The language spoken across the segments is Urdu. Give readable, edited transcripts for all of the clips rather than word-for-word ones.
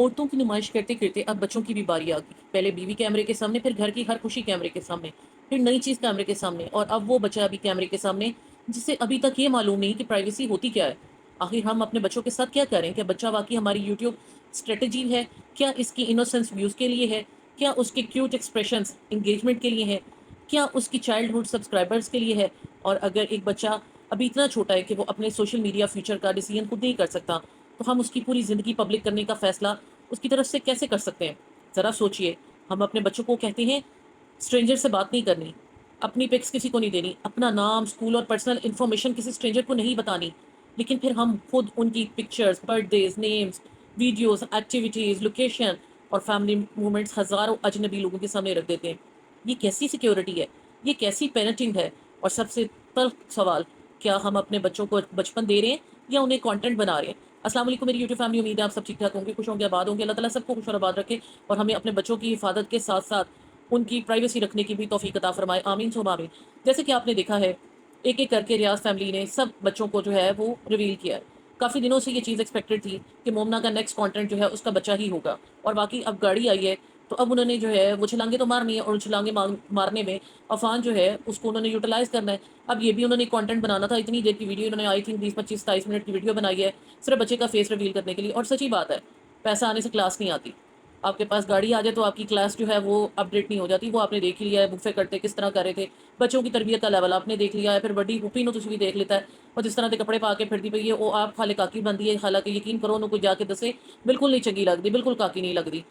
عورتوں کی نمائش کرتے کرتے اب بچوں کی بھی باری آ گئی. پہلے بیوی کیمرے کے سامنے، پھر گھر کی ہر خوشی کیمرے کے سامنے، پھر نئی چیز کیمرے کے سامنے، اور اب وہ بچہ ابھی کیمرے کے سامنے جسے ابھی تک یہ معلوم نہیں کہ پرائیویسی ہوتی کیا ہے. آخر ہم اپنے بچوں کے ساتھ کیا کریں؟ کیا بچہ واقعی ہماری یوٹیوب اسٹریٹجی ہے؟ کیا اس کی انوسینس ویوز کے لیے ہے؟ کیا اس کے کیوٹ ایکسپریشنز انگیجمنٹ کے لیے ہے؟ کیا اس کی چائلڈ ہوڈ سبسکرائبرز کے لیے ہے؟ اور اگر ایک بچہ ابھی اتنا چھوٹا ہے کہ وہ اپنے سوشل میڈیا فیچر کا ڈیسیژن خود نہیں کر سکتا، تو ہم اس کی پوری زندگی پبلک کرنے کا فیصلہ اس کی طرف سے کیسے کر سکتے ہیں؟ ذرا سوچئے. ہم اپنے بچوں کو کہتے ہیں اسٹرینجر سے بات نہیں کرنی، اپنی پکس کسی کو نہیں دینی، اپنا نام، اسکول اور پرسنل انفارمیشن کسی اسٹرینجر کو نہیں بتانی، لیکن پھر ہم خود ان کی pictures, birthdays, names, videos, activities, location اور فیملی مومنٹس ہزاروں اجنبی لوگوں کے سامنے رکھ دیتے ہیں. یہ کیسی سیکیورٹی ہے؟ یہ کیسی پیرنٹنگ ہے؟ اور سب سے تلخ سوال، کیا ہم اپنے بچوں کو بچپن دے رہے ہیں یا انہیں کانٹینٹ بنا رہے ہیں؟ السلام علیکم میری یوٹیوب فیملی، امید ہے آپ سب ٹھیک ٹھاک ہوں گے، خوش ہوں گے، آباد ہوں گے. اللہ تعالیٰ سب کو خوش اور آباد رکھے اور ہمیں اپنے بچوں کی حفاظت کے ساتھ ساتھ ان کی پرائیویسی رکھنے کی بھی توفیق عطا فرمائے. آمین ثم آمین. جیسے کہ آپ نے دیکھا ہے، ایک ایک کر کے ریاض فیملی نے سب بچوں کو جو ہے وہ ریویل کیا ہے. کافی دنوں سے یہ چیز ایکسپیکٹڈ تھی کہ مومنا کا نیکسٹ کانٹینٹ جو ہے اس کا بچہ ہی ہوگا، اور باقی اب گاڑی آئی ہے تو اب انہوں نے جو ہے وہ چھلانگیں تو مارنی ہے، اور چھلانگیں مارنے میں عفان جو ہے اس کو انہوں نے یوٹیلائز کرنا ہے. اب یہ بھی انہوں نے کانٹینٹ بنانا تھا. اتنی دیر کی ویڈیو انہوں نے آئی تھنک 20 25 27 منٹ کی ویڈیو بنائی ہے صرف بچے کا فیس ریویل کرنے کے لیے. اور سچی بات ہے، پیسہ آنے سے کلاس نہیں آتی. آپ کے پاس گاڑی آ جائے تو آپ کی کلاس جو ہے وہ اپڈیٹ نہیں ہو جاتی. وہ آپ نے دیکھ لیا ہے بفے کرتے کس طرح کر رہے تھے. بچوں کی تربیت کا لیول آپ نے دیکھ لیا ہے. پھر بڑی پھوپھی نو تسی بھی دیکھ لیتا ہے، اور جس طرح کے کپڑے پا کے پھرتی پئی ہے وہ آپ خالے کاکی بندی ہے. حالانکہ یقین کرو انہوں کوئی جا کے دسے بالکل نہیں چنگی لگتی، بالکل کاکی نہیں لگتی.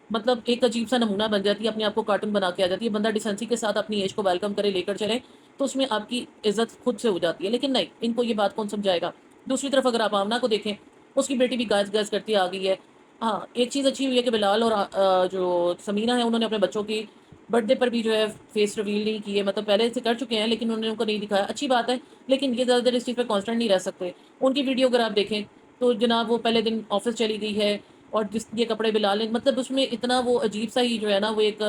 مطلب ایک عجیب سا نمونہ بن جاتی ہے، اپنے آپ کو کارٹون بنا کے آ جاتی ہے. بندہ ڈیسنسی کے ساتھ اپنی ایج کو ویلکم کرے، لے کر چلے تو اس میں آپ کی عزت خود سے ہو جاتی ہے. لیکن نہیں، ان کو یہ بات کون سمجھائے گا. دوسری طرف اگر آپ آمنہ کو دیکھیں، اس کی بیٹی بھی گاج گاج کرتی آ گئی ہے. ہاں، ایک چیز اچھی ہوئی ہے کہ بلال اور جو سمینہ ہے انہوں نے اپنے بچوں کی برتھ ڈے پر بھی جو ہے فیس ریویل نہیں کی ہے. مطلب پہلے سے کر چکے ہیں لیکن انہوں نے ان کو نہیں دکھایا. اچھی بات ہے، لیکن یہ زیادہ دیر اس چیز پہ کانسٹنٹ نہیں رہ سکتے. ان کی ویڈیو اگر آپ دیکھیں تو جناب وہ پہلے دن آفس چلی گئی ہے، اور جس یہ کپڑے بلال، مطلب اس میں اتنا وہ عجیب سا ہی جو ہے نا، وہ ایک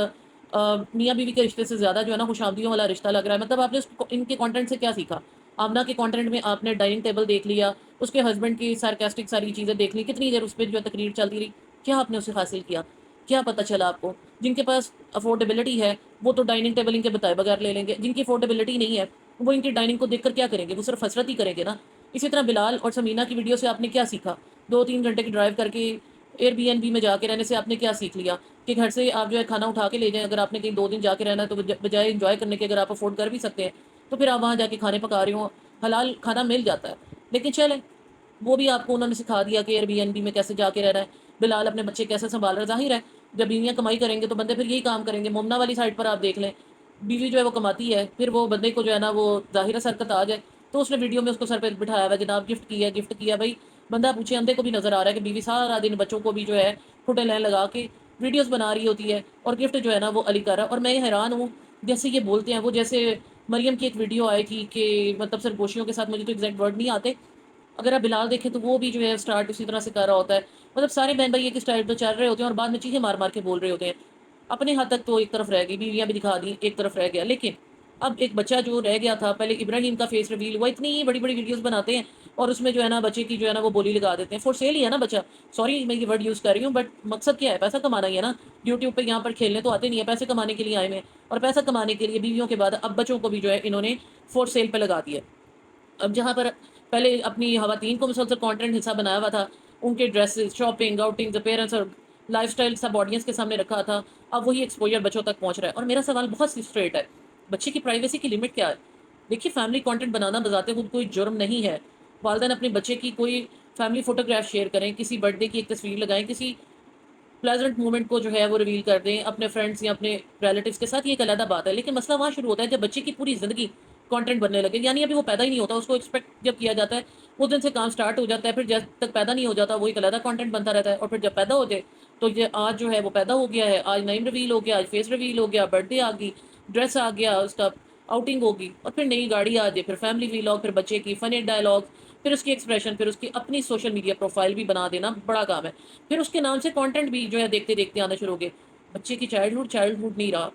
میاں بیوی کے رشتے سے زیادہ جو ہے نا خوشامدیوں والا رشتہ لگ رہا ہے. مطلب آپ نے ان کے کانٹینٹ سے کیا سیکھا؟ آمنہ کے کانٹینٹ میں آپ نے ڈائننگ ٹیبل دیکھ لیا، اس کے ہسبینڈ کی سارکاسٹک ساری چیزیں دیکھ لی، کتنی دیر اس پہ جو ہے تقریر چلتی رہی. کیا آپ نے اسے حاصل کیا؟ کیا پتہ چلا آپ کو؟ جن کے پاس افورڈیبلٹی ہے وہ تو ڈائننگ ٹیبل ان کے بتائے بغیر لے لیں گے. جن کی افورڈیبلٹی نہیں ہے وہ ان کی ڈائننگ کو دیکھ کر کیا کریں گے؟ وہ صرف حسرت ہی کریں گے نا. اسی طرح بلال اور سمینہ کی ویڈیو سے آپ نے کیا سیکھا؟ 2 3 گھنٹے کی ڈرائیو کر کے ایئر بی این بی میں جا کے رہنے سے آپ نے کیا سیکھ لیا کہ گھر سے آپ جو ہے کھانا اٹھا کے لے جائیں؟ اگر آپ نے کہیں 2 دن جا کے رہنا ہے تو بجائے انجوائے کرنے کے، اگر آپ افورڈ کر بھی سکتے ہیں تو پھر آپ وہاں جا کے کھانے پکا رہے ہوں. حلال کھانا مل جاتا ہے. لیکن چلیں، وہ بھی آپ کو انہوں نے سکھا دیا کہ ایئر بی این بی میں کیسے جا کے رہنا ہے. بلال اپنے بچے کیسے سنبھال رہا ہے. ظاہر ہے جب بیویاں کمائی کریں گے تو بندے پھر یہی کام کریں گے. مومنا والی سائڈ پر آپ دیکھ لیں، بیوی جو ہے وہ کماتی ہے، پھر وہ بندے کو جو ہے نا وہ ظاہر سرکت آ جائے تو اس نے ویڈیو میں اس کو سر پہ بٹھایا ہوا ہے، جناب گفٹ کیا ہے، گفٹ کیا. بھائی بندہ پوچھے، اندھے کو بھی نظر آ رہا ہے کہ بیوی سارا دن بچوں کو بھی جو ہے کھٹے لین لگا کے ویڈیوز بنا رہی ہوتی ہے، اور گفٹ جو ہے نا وہ علی کر رہا ہے. اور میں یہ حیران ہوں، جیسے یہ بولتے ہیں وہ جیسے مریم کی ایک ویڈیو آئی تھی کہ مطلب سرگوشیوں کے ساتھ، مجھے تو ایگزیکٹ ورڈ نہیں آتے. اگر آپ بلال دیکھیں تو وہ بھی جو ہے اسٹارٹ اسی طرح سے کر رہا ہوتا ہے. مطلب سارے بہن بھائی ایک اسٹائل پہ چل رہے ہوتے ہیں اور بعد میں چیخیں مار مار کے بول رہے ہوتے ہیں. اپنے حد تک تو ایک طرف رہ گئی، بیویاں بھی دکھا دی، ایک طرف رہ گیا. لیکن اب ایک بچہ جو رہ گیا تھا، پہلے ابراہیم کا فیس ریویل ہوا، اتنی بڑی بڑی ویڈیوز بناتے ہیں اور اس میں جو ہے نا بچے کی جو ہے نا وہ بولی لگا دیتے ہیں. فور سیل ہی ہے نا بچہ. سوری میں یہ ورڈ یوز کر رہی ہوں، بٹ مقصد کیا ہے؟ پیسہ کمانا ہی ہے نا. یوٹیوب پہ یہاں پر کھیلنے تو آتے نہیں ہے، پیسے کمانے کے لیے آئے ہیں. اور پیسہ کمانے کے لیے بیویوں کے بعد اب بچوں کو بھی جو ہے انہوں نے فور سیل پہ لگا دیا. اب جہاں پر پہلے اپنی خواتین کو مسلسل کانٹینٹ حصہ بنایا ہوا تھا، ان کے ڈریسز، شاپنگ، آؤٹنگ، اپیرنس اور لائف سٹائل سب آڈینس کے سامنے رکھا تھا، اب وہی ایکسپوجر بچوں تک پہنچ رہا ہے. اور میرا سوال بہت اسٹریٹ ہے، بچے کی پرائیویسی کی لمٹ کیا ہے؟ دیکھیے، فیملی کانٹینٹ بنانا بذات خود کوئی جرم نہیں ہے. والدین اپنے بچے کی کوئی فیملی فوٹوگراف شیئر کریں، کسی برتھ ڈے کی ایک تصویر لگائیں، کسی پلیزنٹ مومنٹ کو جو ہے وہ ریویل کر دیں اپنے فرینڈس یا اپنے ریلیٹیوز کے ساتھ. یہ ایک علیحدہ بات ہے. لیکن مسئلہ وہاں شروع ہوتا ہے جب بچے کی پوری زندگی کانٹینٹ بننے لگے. یعنی ابھی وہ پیدا ہی نہیں ہوتا، اس کو ایکسپیکٹ جب کیا جاتا ہے اس دن سے کام سٹارٹ ہو جاتا ہے، پھر جب تک پیدا نہیں ہو جاتا وہ ایک علیحدہ کانٹینٹ بنتا رہتا ہے. اور پھر جب پیدا ہو جائے تو یہ آج جو ہے وہ پیدا ہو گیا ہے، آج نیم ریویل ہو گیا، آج فیس ریویل ہو گیا، برتھ ڈے آ گئی، ڈریس آ گیا، اس کا آؤٹنگ ہوگی، اور پھر نئی گاڑی آ جائے، پھر فیملی ویلاگ، پھر بچے کی فنی ڈائلاگ، پھر اس کی ایکسپریشن، پھر اس کی اپنی سوشل میڈیا پروفائل بھی بنا دینا بڑا کام ہے. پھر اس کے نام سے کانٹینٹ بھی جو ہے دیکھتے دیکھتے آنا شروع ہو گئے. بچے کی چائلڈ ہوڈ نہیں رہا،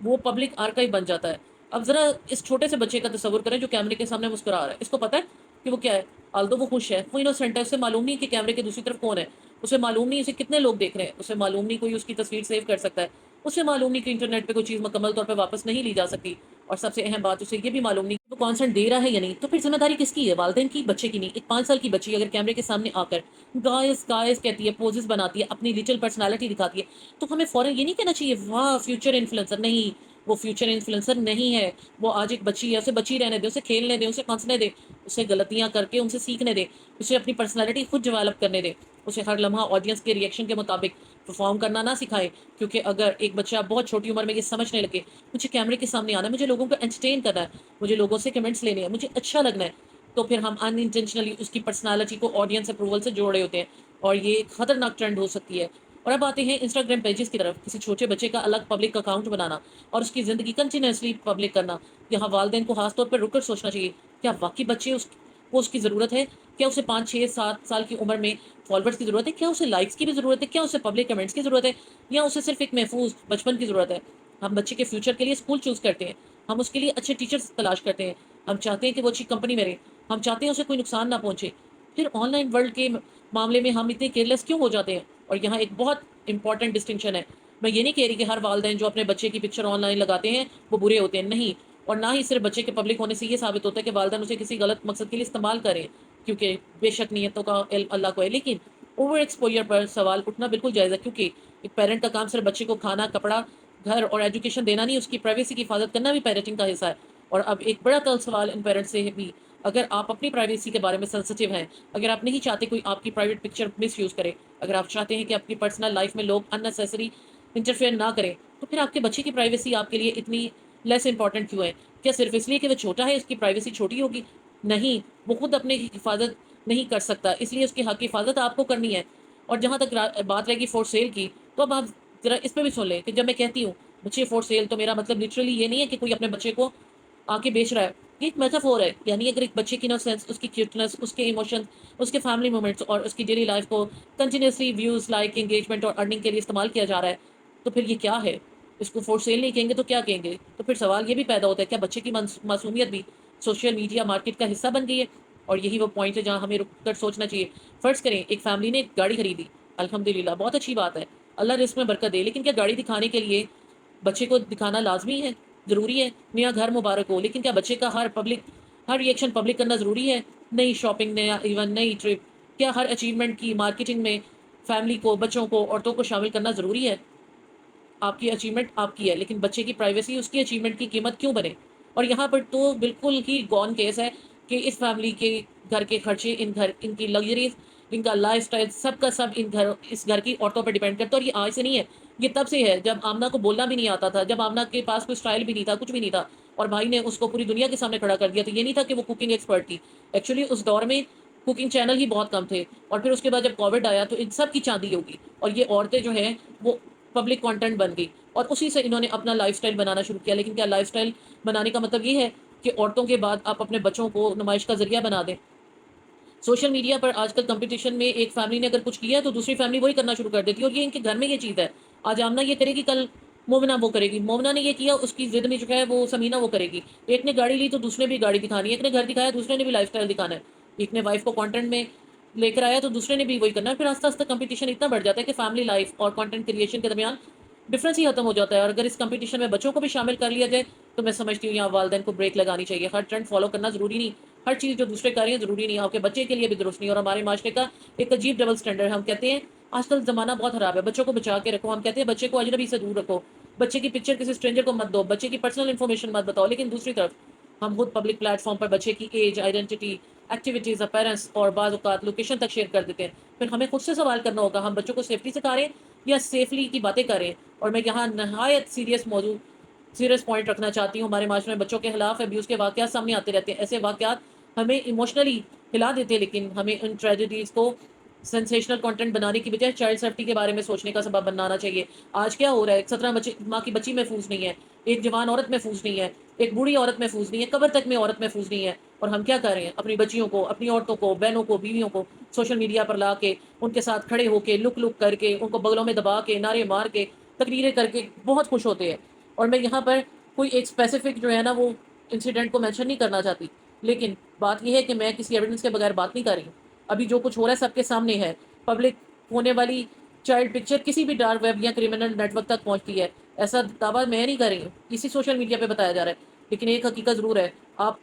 وہ پبلک آرکائیو بن جاتا ہے. اب ذرا اس چھوٹے سے بچے کا تصور کریں جو کیمرے کے سامنے مسکرا رہا ہے. اس کو پتا ہے کہ وہ کیا ہے، آلدو وہ خوش ہے، وہ انوسینٹ ہے، اسے معلوم نہیں کہ کیمرے کے دوسری طرف کون ہے. اسے معلوم نہیں اسے کتنے لوگ دیکھ رہے ہیں، اسے معلوم نہیں کوئی اس کی تصویر سیو کر سکتا ہے، اسے معلوم نہیں کہ انٹرنیٹ پہ کوئی چیز مکمل طور پہ واپس نہیں لی جا سکتی، اور سب سے اہم بات اسے یہ بھی معلوم نہیں کہ وہ کانسنٹ دے رہا ہے یا نہیں۔ تو پھر ذمہ داری کس کی ہے؟ والدین کی، بچے کی نہیں۔ ایک 5 سال کی بچی اگر کیمرے کے سامنے آ کر گائز گائز کہتی ہے، پوزز بناتی ہے، اپنی لٹل پرسنالٹی دکھاتی ہے، تو ہمیں فوراً یہ نہیں کہنا چاہیے واہ فیوچر انفلوئنسر، نہیں، وہ فیوچر انفلوئنسر نہیں ہے، وہ آج ایک بچی ہے، اسے بچی رہنے دیں، اسے کھیلنے دیں، اسے ہنسنے دیں، اسے غلطیاں کر کے ان سے سیکھنے دیں، اسے اپنی پرسنالٹی خود ڈیولپ کرنے دیں، اسے ہر لمحہ آڈینس کے ریئیکشن کے مطابق پرفارم کرنا نہ سکھائیں، کیونکہ اگر ایک بچہ بہت چھوٹی عمر میں یہ سمجھنے لگے مجھے کیمرے کے سامنے آنا ہے، مجھے لوگوں کو انٹرٹین کرنا ہے، مجھے لوگوں سے کمنٹس لینے ہیں، مجھے اچھا لگنا ہے، تو پھر ہم ان انٹینشنلی اس کی پرسنالٹی کو آڈینس اپروول سے جوڑ رہے ہوتے ہیں، اور یہ ایک خطرناک ٹرینڈ ہو سکتی ہے۔ اور اب آتے ہیں انسٹاگرام پیجز کی طرف، کسی چھوٹے بچے کا الگ پبلک اکاؤنٹ بنانا اور اس کی زندگی کنٹینیوسلی پبلک کرنا۔ یہاں والدین کو خاص طور پر رک کر سوچنا چاہیے، کیا واقعی بچے کو اس کی ضرورت ہے؟ کیا اسے 5 6 7 سال کی عمر میں فالوورز کی ضرورت ہے؟ کیا اسے لائکس کی بھی ضرورت ہے؟ کیا اسے پبلک کمنٹس کی ضرورت ہے؟ یا اسے صرف ایک محفوظ بچپن کی ضرورت ہے؟ ہم بچے کے فیوچر کے لیے اسکول چوز کرتے ہیں، ہم اس کے لیے اچھے ٹیچرز تلاش کرتے ہیں، ہم چاہتے ہیں کہ وہ اچھی کمپنی میں رہے، ہم چاہتے ہیں اسے کوئی نقصان نہ پہنچے، پھر آن لائن ورلڈ کے معاملے میں ہم اتنے کیئرلیس کیوں ہو جاتے ہیں؟ اور یہاں ایک بہت امپورٹنٹ ڈسٹنکشن ہے، میں یہ نہیں کہہ رہی کہ ہر والدین جو اپنے بچے کی پکچر آن لائن لگاتے ہیں وہ برے ہوتے ہیں، نہیں، اور نہ ہی صرف بچے کے پبلک ہونے سے یہ ثابت ہوتا ہے کہ والدین اسے کسی غلط مقصد کے لیے استعمال کریں، کیونکہ بے شک نیتوں کا علم اللہ کو ہے، لیکن اوور ایکسپوجر پر سوال اٹھنا بالکل جائز ہے، کیونکہ ایک پیرنٹ کا کام صرف بچے کو کھانا، کپڑا، گھر اور ایجوکیشن دینا نہیں، اس کی پرائیویسی کی حفاظت کرنا بھی پیرنٹنگ کا حصہ ہے۔ اور اب ایک بڑا طرل سوال ان پیرنٹس سے بھی، اگر آپ اپنی پرائیویسی کے بارے میں سینسیٹیو ہیں، اگر آپ نہیں چاہتے کوئی آپ کی پرائیویٹ پکچر مس یوز کرے، اگر آپ چاہتے ہیں کہ اپنی پرسنل لائف میں لوگ اننیسیسری انٹرفیئر نہ کریں، تو پھر آپ کے بچے کی پرائیویسی آپ کے لیے اتنی لیس امپورٹنٹ کیوں ہے؟ کیا صرف اس لیے کہ وہ چھوٹا ہے اس کی پرائیویسی چھوٹی ہوگی؟ نہیں، وہ خود اپنے حفاظت نہیں کر سکتا، اس لیے اس کے حق کی حفاظت آپ کو کرنی ہے۔ اور جہاں تک بات رہے گی فور سیل کی، تو اب آپ ذرا اس پہ بھی سن لیں کہ جب میں کہتی ہوں بچے فور سیل، تو میرا مطلب لٹرلی یہ نہیں ہے کہ کوئی اپنے بچے کو آ کے بیچ رہا ہے، یہ ایک میٹافور ہے، یعنی اگر ایک بچے کی انوسینس، اس کی کیوٹنس، اس کے ایموشن، اس کے فیملی مومنٹس اور اس کی ڈیلی لائف کو کنٹینیوسلی ویوز، لائک، انگیجمنٹ اور ارننگ کے لیے استعمال کیا جا رہا ہے، تو پھر یہ کیا ہے؟ اس کو فور سیل نہیں کہیں گے تو کیا کہیں گے؟ تو پھر سوال یہ بھی پیدا ہوتا ہے، کیا بچے کی معصومیت بھی سوشل میڈیا مارکیٹ کا حصہ بن گئی ہے؟ اور یہی وہ پوائنٹ ہے جہاں ہمیں رک کر سوچنا چاہیے۔ فرض کریں ایک فیملی نے ایک گاڑی خریدی، الحمدللہ بہت اچھی بات ہے، اللہ رزق میں برکت دے، لیکن کیا گاڑی دکھانے کے لیے بچے کو دکھانا لازمی ہے، ضروری ہے؟ میاں گھر مبارک ہو، لیکن کیا بچے کا ہر ریئیکشن پبلک کرنا ضروری ہے؟ نئی شاپنگ، نیا ایونٹ، نئی ٹرپ، کیا ہر اچیومنٹ کی مارکیٹنگ میں فیملی کو، بچوں کو، عورتوں کو شامل کرنا ضروری ہے؟ آپ کی اچیومنٹ آپ کی ہے، لیکن بچے کی پرائیویسی اس کی اچیومنٹ کی قیمت کیوں بنے؟ اور یہاں پر تو بالکل ہی گون کیس ہے کہ اس فیملی کے گھر کے خرچے، ان کی لگژریز، ان کا لائف سٹائل، سب کا سب اس گھر کی عورتوں پر ڈیپینڈ کرتا ہے۔ اور یہ آج سے نہیں ہے، یہ تب سے ہے جب آمنہ کو بولنا بھی نہیں آتا تھا، جب آمنہ کے پاس کوئی سٹائل بھی نہیں تھا، کچھ بھی نہیں تھا، اور بھائی نے اس کو پوری دنیا کے سامنے کھڑا کر دیا۔ تو یہ نہیں تھا کہ وہ کوکنگ ایکسپرٹ تھی، ایکچولی اس دور میں کوکنگ چینل ہی بہت کم تھے، اور پھر اس کے بعد جب کووڈ آیا تو ان سب کی چاندی ہوگی، اور یہ عورتیں جو ہیں وہ پبلک کانٹینٹ بن گئی، اور اسی سے انہوں نے اپنا لائف سٹائل بنانا شروع کیا۔ لیکن کیا لائف سٹائل بنانے کا مطلب یہ ہے کہ عورتوں کے بعد آپ اپنے بچوں کو نمائش کا ذریعہ بنا دیں؟ سوشل میڈیا پر آج کل کمپٹیشن میں ایک فیملی نے اگر کچھ کیا ہے تو دوسری فیملی وہی کرنا شروع کر دیتی ہے، اور یہ ان کے گھر میں یہ چیز ہے، آج آمنہ یہ کرے گی، کل مومنہ وہ کرے گی، مومنہ نے یہ کیا، اس کی ضد میں جو ہے وہ سمینہ وہ کرے گی، ایک نے گاڑی لی تو دوسرے نے بھی گاڑی دکھانی ہے، ایک نے گھر دکھایا دوسرے نے بھی لائف سٹائل دکھانا ہے، ایک نے وائف کو کانٹینٹ میں لے کر آیا تو دوسرے نے بھی وہی کرنا ہے، پھر آہستہ آہستہ کمپٹیشن اتنا بڑھ جاتا ہے کہ فیملی لائف اور کانٹینٹ کریشن کے درمیان ڈفرینس ہی ختم ہو جاتا ہے۔ اور اگر اس کمپٹیشن میں بچوں کو بھی شامل کر لیا جائے تو میں سمجھتی ہوں یہاں والدین کو بریک لگانی چاہیے۔ ہر ٹرینڈ فالو کرنا ضروری نہیں، ہر چیز جو دوسرے کر رہے ہیں ضروری نہیں، آپ کے بچے کے لیے بھی درست نہیں، اور ہمارے معاشرے کا ایک عجیب ڈبل سٹینڈرڈ، ہم کہتے ہیں آج کل زمانہ بہت خراب ہے، بچوں کو بچا کے رکھو، ہم کہتے ہیں بچے کو اجنبی سے دور رکھو، بچے کی پکچر کسی اسٹرینجر کو مت دو، بچے کی پرسنل انفارمیشن مت بتاؤ، لیکن دوسری طرف ہم خود پبلک پلیٹ فارم پر بچے کی ایج، آئیڈینٹی، ایکٹیویٹیز، اپیرنس اور بعض اوقات لوکیشن تک شیئر کر دیتے ہیں۔ پھر ہمیں خود سے سوال کرنا ہوگا، ہم بچوں کو سیفٹی سکھا رہے ہیں یا سیفلی کی باتیں کر رہے ہیں؟ اور میں یہاں نہایت سیریس پوائنٹ رکھنا چاہتی ہوں، ہمارے معاشرے میں بچوں کے خلاف ابیوز کے واقعات سامنے آتے رہتے ہیں، ایسے واقعات ہمیں ایموشنلی ہلا دیتے ہیں، لیکن ہمیں ان ٹریجڈیز کو سینسیشنل کنٹینٹ بنانے کی بجائے چائلڈ سیفٹی کے بارے میں سوچنے کا سبب بنانا چاہیے۔ آج کیا ہو رہا ہے، 17 ماہ کی بچی محفوظ نہیں ہے، ایک جوان عورت محفوظ نہیں ہے، ایک بوڑھی عورت محفوظ نہیں ہے، قبر تک میں عورت محفوظ نہیں ہے، اور ہم کیا کر رہے ہیں؟ اپنی بچیوں کو، اپنی عورتوں کو، بہنوں کو، بیویوں کو سوشل میڈیا پر لا کے، ان کے ساتھ کھڑے ہو کے، لک لک کر کے، ان کو بغلوں میں دبا کے، نعرے مار کے، تقریریں کر کے بہت خوش ہوتے ہیں۔ اور میں یہاں پر کوئی ایک اسپیسیفک جو ہے نا وہ انسیڈنٹ کو مینشن نہیں کرنا چاہتی، لیکن بات یہ ہے کہ میں کسی ایویڈنس کے بغیر بات نہیں کر رہی ہوں، ابھی جو کچھ ہو رہا ہے سب کے سامنے ہے، پبلک ہونے والی چائلڈ پکچر کسی بھی ڈارک ویب یا کرمنل نیٹ ورک تک پہنچتی ہے. ایسا دعویٰ میں نہیں کر رہی ہوں، اسی سوشل میڈیا پہ بتایا جا رہا ہے. لیکن ایک حقیقت ضرور ہے، آپ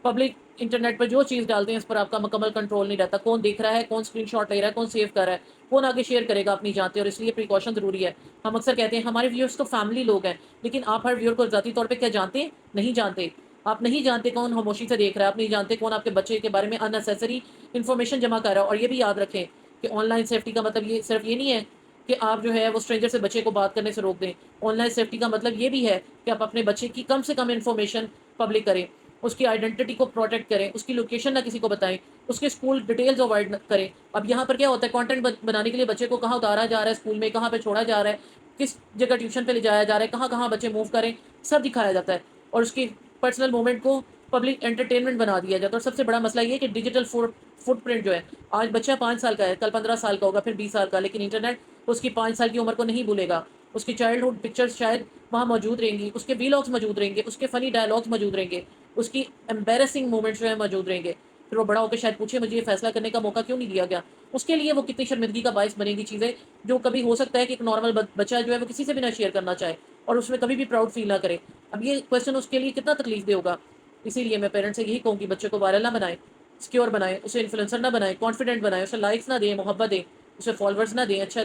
پبلک انٹرنیٹ پر جو چیز ڈالتے ہیں اس پر آپ کا مکمل کنٹرول نہیں رہتا. کون دیکھ رہا ہے، کون اسکرین شاٹ لے رہا ہے، کون سیو کر رہا ہے، کون آگے شیئر کرے گا آپ نہیں جانتے. اور اس لیے پریکاشن ضروری ہے. ہم اکثر کہتے ہیں ہمارے ویورز تو فیملی لوگ ہیں، لیکن آپ ہر ویور کو ذاتی طور پہ کیا جانتے ہیں؟ نہیں جانتے. آپ نہیں جانتے کون خاموشی سے دیکھ رہا ہے، آپ نہیں جانتے کون آپ کے بچے کے بارے میں اننیسیسری انفارمیشن جمع کر رہا ہے. اور یہ بھی یاد رکھیں کہ آن لائن سیفٹی کا مطلب یہ صرف یہ نہیں ہے کہ آپ جو ہے وہ اسٹرینجر سے بچے کو بات کرنے سے روک دیں. آن لائن سیفٹی کا مطلب یہ بھی ہے کہ آپ اپنے بچے کی کم سے کم انفارمیشن پبلک کریں، اس کی آئیڈینٹی کو پروٹیکٹ کریں، اس کی لوکیشن نہ کسی کو بتائیں، اس کے اسکول ڈیٹیلز اوائڈ کریں. اب یہاں پر کیا ہوتا ہے، کانٹینٹ بنانے کے لیے بچے کو کہاں اتارا جا رہا ہے، اسکول میں کہاں پہ چھوڑا جا رہا ہے، کس جگہ ٹیوشن پہ لے جایا جا رہا ہے، کہاں کہاں بچے موو کریں، سب دکھایا جاتا ہے. اور اس کی پرسنل مومنٹ کو پبلک انٹرٹینمنٹ بنا دیا جاتا ہے. اور سب سے بڑا مسئلہ یہ ہے کہ ڈیجیٹل فٹ پرنٹ جو ہے، آج بچہ 5 سال کا ہے، کل 15 سال کا ہوگا، پھر 20 سال کا، لیکن انٹرنیٹ اس کی 5 سال کی عمر کو نہیں بھولے گا. اس کی چائلڈ ہوڈ پکچرز شاید وہاں موجود رہیں گی، اس کے ویلاگس موجود رہیں گے، اس کے فنی ڈائلاگس موجود رہیں گے، اس کی امبیرسنگ مومنٹس جو ہے موجود رہیں گے. پھر وہ بڑا ہو کے شاید پوچھے مجھے یہ فیصلہ کرنے کا موقع کیوں نہیں دیا گیا. اس کے لیے وہ کتنی شرمندگی کا باعث بنے گی چیزیں، جو کبھی ہو سکتا ہے کہ ایک نارمل بچہ جو ہے وہ کسی سے بھی نہ شیئر کرنا چاہے اور اس میں کبھی بھی پراؤڈ فیل نہ کرے. اب یہ کویشچن اس کے لیے کتنا تکلیف دہ ہوگا. اسی لیے میں پیرنٹس سے یہی کہوں کہ بچے کو وائرل نہ بنائیں، سکیور بنائیں، اسے انفلوئنسر نہ بنائیں، کانفیڈنٹ بنائیں، اسے لائکس نہ دیں، محبت دیں، اسے فالوورز نہ دیں، اچھا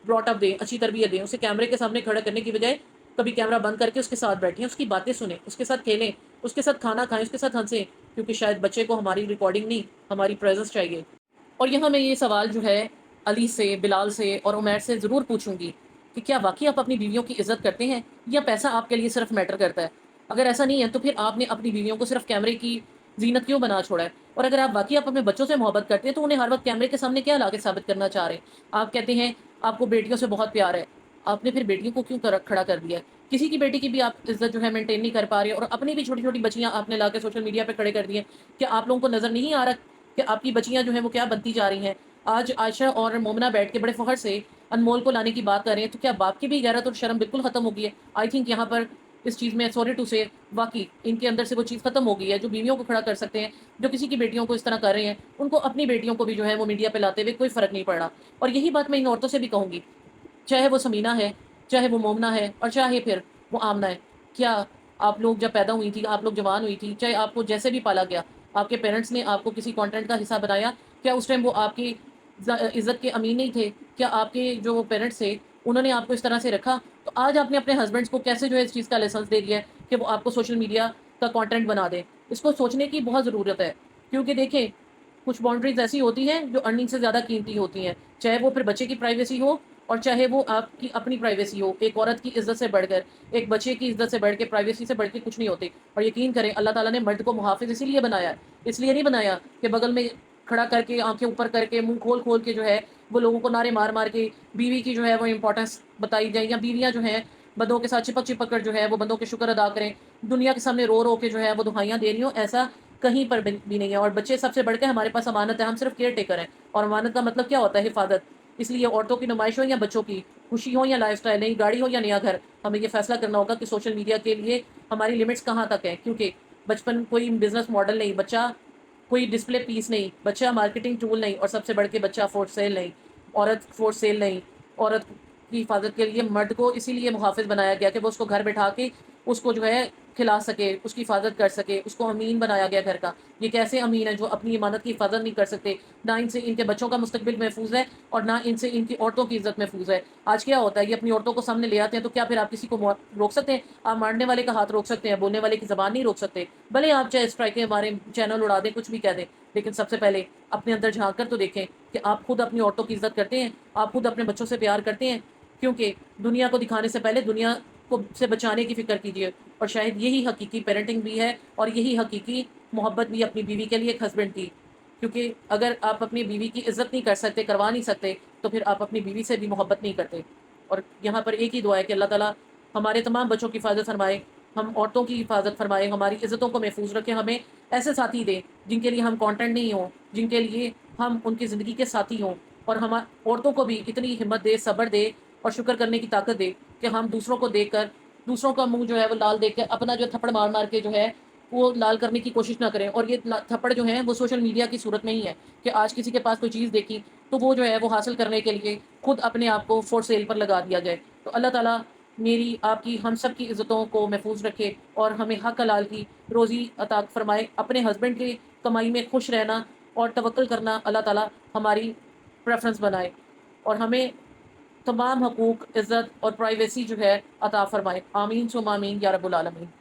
براٹ اپ دیں، اچھی تربیت دیں. اسے کیمرے کے سامنے کھڑا کرنے کی بجائے کبھی کیمرہ بند کر کے اس کے ساتھ بیٹھیں، اس کی باتیں سنیں، اس کے ساتھ کھیلیں، اس کے ساتھ کھانا کھائیں، اس کے ساتھ ہنسیں. کیونکہ شاید بچے کو ہماری ریکارڈنگ نہیں، ہماری پریزنس چاہیے. اور یہاں میں یہ سوال جو ہے علی سے، بلال سے اور عمیر سے ضرور پوچھوں گی کہ کیا واقعی آپ اپنی بیویوں کی عزت کرتے ہیں یا پیسہ آپ کے لیے صرف میٹر کرتا ہے؟ اگر ایسا نہیں ہے تو پھر آپ نے اپنی بیویوں کو صرف کیمرے کی زینت کیوں بنا چھوڑا ہے؟ اور اگر آپ واقعی اپنے بچوں سے محبت کرتے ہیں تو انہیں ہر وقت کیمرے کے سامنے کیا لا کے ثابت کرنا چاہ رہے ہیں؟ آپ کہتے ہیں آپ کو بیٹیوں سے بہت پیار ہے، آپ نے پھر بیٹیوں کو کیوں کھڑا کر دیا ہے؟ کسی کی بیٹی کی بھی آپ عزت جو ہے مینٹین نہیں کر پا رہے، اور اپنی بھی چھوٹی چھوٹی بچیاں آپ نے لا کے سوشل میڈیا پہ کھڑے کر دیے. کہ آپ لوگوں کو نظر نہیں آ رہا کہ آپ کی بچیاں جو ہیں وہ کیا بنتی جا رہی ہیں؟ آج عائشہ اور مومنہ بیٹھ کے بڑے فخر سے انمول کو لانے کی بات کر رہے ہیں، تو کیا باپ کی بھی غیرت اور شرم بالکل ختم ہو گئی ہے؟ آئی تھنک یہاں پر اس چیز میں سوری ٹو سے واقعی ان کے اندر سے وہ چیز ختم ہو گئی ہے. جو بیویوں کو کھڑا کر سکتے ہیں، جو کسی کی بیٹیوں کو اس طرح کر رہے ہیں، ان کو اپنی بیٹیوں کو بھی جو ہے وہ میڈیا پہ لاتے ہوئے کوئی فرق نہیں پڑ رہا. اور یہی بات میں ان عورتوں سے بھی کہوں گی، چاہے وہ سمینہ ہے، چاہے وہ مومنہ ہے، اور چاہے پھر وہ آمنہ ہے. کیا آپ لوگ جب پیدا ہوئی تھی، آپ لوگ جوان ہوئی تھی، چاہے آپ کو جیسے بھی پالا گیا، آپ کے پیرنٹس نے آپ کو کسی کانٹینٹ کا حصہ بنایا؟ کیا اس ٹائم وہ آپ کی عزت کے امین نہیں تھے؟ کیا آپ کے جو پیرنٹس تھے انہوں نے آپ کو اس طرح سے رکھا؟ تو آج آپ نے اپنے ہسبینڈس کو کیسے جو ہے اس چیز کا لائسنس دے دیا ہے کہ وہ آپ کو سوشل میڈیا کا کانٹینٹ بنا دیں؟ اس کو سوچنے کی بہت ضرورت ہے. کیونکہ دیکھیں، کچھ باؤنڈریز ایسی ہوتی ہیں جو ارننگ سے زیادہ قیمتی ہوتی ہیں، چاہے وہ پھر بچے کی پرائیویسی ہو اور چاہے وہ آپ کی اپنی پرائیویسی ہو. ایک عورت کی عزت سے بڑھ کر، ایک بچے کی عزت سے بڑھ کے، پرائیویسی سے بڑھ کے کچھ نہیں ہوتی. اور یقین کریں اللہ تعالیٰ نے مرد کو محافظ اسی لیے بنایا ہے، اس لیے نہیں بنایا کہ بغل میں کھڑا کر کے، آنکھیں اوپر کر کے، منہ کھول کھول کے جو ہے وہ لوگوں کو نعرے مار مار کے بیوی کی جو ہے وہ امپورٹنس بتائی جائے، یا بیویاں جو ہیں بندوں کے ساتھ چپک چپک کر جو ہے وہ بندوں کے شکر ادا کریں، دنیا کے سامنے رو رو کے جو ہے وہ دہائیاں دے رہی ہوں. ایسا کہیں پر بھی نہیں ہے. اور بچے سب سے بڑھ کے ہمارے پاس امانت ہے، ہم صرف کیئر ٹیکر ہیں. اور امانت کا مطلب کیا ہوتا ہے؟ حفاظت. اس لیے عورتوں کی نمائش ہو یا بچوں کی خوشی ہو یا لائف سٹائل، نئی گاڑی ہو یا نیا گھر، ہمیں یہ فیصلہ کرنا ہوگا کہ سوشل میڈیا کے لیے ہماری لمٹس کہاں تک ہیں. کیونکہ بچپن کوئی بزنس ماڈل نہیں، بچہ کوئی ڈسپلے پیس نہیں، بچہ مارکیٹنگ ٹول نہیں، اور سب سے بڑھ کے بچہ فور سیل نہیں، عورت فور سیل نہیں. عورت کی حفاظت کے لیے مرد کو اسی لیے محافظ بنایا گیا کہ وہ اس کو گھر بٹھا کے اس کو جو ہے کھلا سکے، اس کی حفاظت کر سکے. اس کو امین بنایا گیا گھر کا. یہ کیسے امین ہے جو اپنی امانت کی حفاظت نہیں کر سکتے؟ نہ ان سے ان کے بچوں کا مستقبل محفوظ ہے اور نہ ان سے ان کی عورتوں کی عزت محفوظ ہے. آج کیا ہوتا ہے، یہ اپنی عورتوں کو سامنے لے آتے ہیں، تو کیا پھر آپ کسی کو روک سکتے ہیں؟ آپ مارنے والے کا ہاتھ روک سکتے ہیں، بولنے والے کی زبان نہیں روک سکتے. بھلے آپ چاہے اسٹرائکیں ہمارے چینل اڑا دیں، کچھ بھی کہہ دیں، لیکن سب سے پہلے اپنے اندر جھانک کر تو دیکھیں کہ آپ خود اپنی عورتوں کی عزت کرتے ہیں، آپ خود اپنے بچوں سے پیار کرتے ہیں. کیونکہ دنیا کو دکھانے سے پہلے دنیا کو سے بچانے کی فکر کیجیے. اور شاید یہی حقیقی پیرنٹنگ بھی ہے، اور یہی حقیقی محبت بھی اپنی بیوی کے لیے ایک ہسبینڈ کی. کیونکہ اگر آپ اپنی بیوی کی عزت نہیں کر سکتے، کروا نہیں سکتے، تو پھر آپ اپنی بیوی سے بھی محبت نہیں کرتے. اور یہاں پر ایک ہی دعا ہے کہ اللہ تعالیٰ ہمارے تمام بچوں کی حفاظت فرمائے، ہم عورتوں کی حفاظت فرمائے، ہماری عزتوں کو محفوظ رکھے. ہمیں ایسے ساتھی دے جن کے لیے ہم کانٹینٹ نہیں ہوں، جن کے لیے ہم ان کی زندگی کے ساتھی ہوں. اور ہم عورتوں کو بھی اتنی ہمت دے، صبر دے اور شکر کرنے کی طاقت دے کہ ہم دوسروں کو دیکھ کر، دوسروں کا منہ جو ہے وہ لال دیکھ کے، اپنا جو تھپڑ مار مار کے جو ہے وہ لال کرنے کی کوشش نہ کریں. اور یہ تھپڑ جو ہیں وہ سوشل میڈیا کی صورت میں ہی ہے کہ آج کسی کے پاس کوئی چیز دیکھی، تو وہ جو ہے وہ حاصل کرنے کے لیے خود اپنے آپ کو فور سیل پر لگا دیا جائے۔ تو اللہ تعالیٰ میری آپ کی ہم سب کی عزتوں کو محفوظ رکھے اور ہمیں حق حلال کی روزی عطا فرمائے۔ اپنے ہسبینڈ کی کمائی میں خوش رہنا اور توکل کرنا اللہ تعالیٰ ہماری پریفرنس بنائے، اور ہمیں تمام حقوق، عزت اور پرائیویسی جو ہے عطا فرمائے۔ آمین ثم آمین یا رب العالمین۔